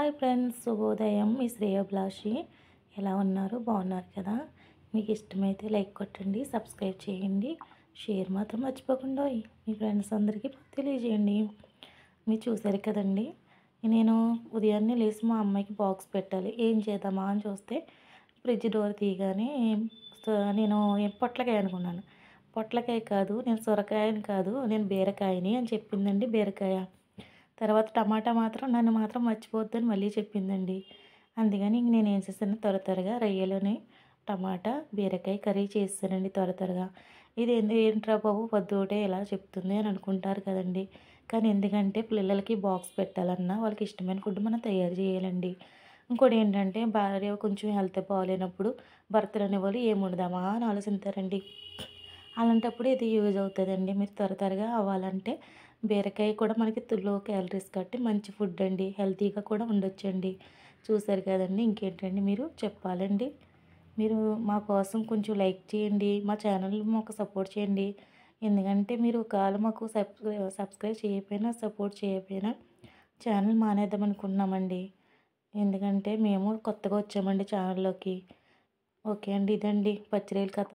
Hi friends, శుభోదయం. మీ శ్రేయోభిలాషి. ఎలా ఉన్నారు? బాగున్నారు కదా? మీకు ఇష్టమైతే లైక్ కొట్టండి, సబ్స్క్రైబ్ చేయండి, షేర్ మాత్రం మర్చిపోకుండా మీ ఫ్రెండ్స్ అందరికీ తెలియజేయండి. మీరు చూసారు కదండి, నేను ఉదయాన్నే లేచి మా అమ్మాయికి బాక్స్ పెట్టాలి. ఏం చేద్దామా అని చూస్తే ఫ్రిడ్జ్ డోర్ తీయగానే నేను పొట్లకాయ అనుకున్నాను. పొట్లకాయ కాదు, నేను సొరకాయని కాదు, నేను బీరకాయని అని చెప్పిందండి. బీరకాయ తర్వాత టమాటా మాత్రం నన్ను మాత్రం మర్చిపోవద్దని మళ్ళీ చెప్పిందండి. అందుకని ఇంక నేనేం చేశాను, త్వరగా రొయ్యలని టమాటా బీరకాయ కర్రీ చేసేసానండి త్వరగా. ఇది ఏంట్రా బాబు పొద్దుటే ఇలా చెప్తుంది అని అనుకుంటారు కదండి. కానీ ఎందుకంటే పిల్లలకి బాక్స్ పెట్టాలన్నా వాళ్ళకి ఇష్టమైన ఫుడ్ మనం తయారు చేయాలండి. ఇంకోటి ఏంటంటే భార్య కొంచెం హెల్త్ బాగాలేనప్పుడు భర్తలు అనేవాళ్ళు ఏం వండుదామా అని ఆలోచిస్తారండి. అలాంటప్పుడు ఇది యూజ్ అవుతుందండి. మీరు త్వరగా అవ్వాలంటే బీరకాయ కూడా మనకి లో క్యాలరీస్ కాబట్టి మంచి ఫుడ్ అండి. హెల్తీగా కూడా ఉండొచ్చండి. చూసారు కదండి, ఇంకేంటండి మీరు చెప్పాలండి. మీరు మా కోసం కొంచెం లైక్ చేయండి, మా ఛానల్ మాకు సపోర్ట్ చేయండి. ఎందుకంటే మీరు ఒకవేళ మాకు సబ్స్క్రైబ్ చేయకపోయినా సపోర్ట్ చేయకపోయినా ఛానల్ మానేద్దాం అనుకుంటున్నామండి. ఎందుకంటే మేము కొత్తగా వచ్చామండి ఛానల్లోకి. ఓకే అండి, ఇదండి పచ్చిరొయ్యల కథ.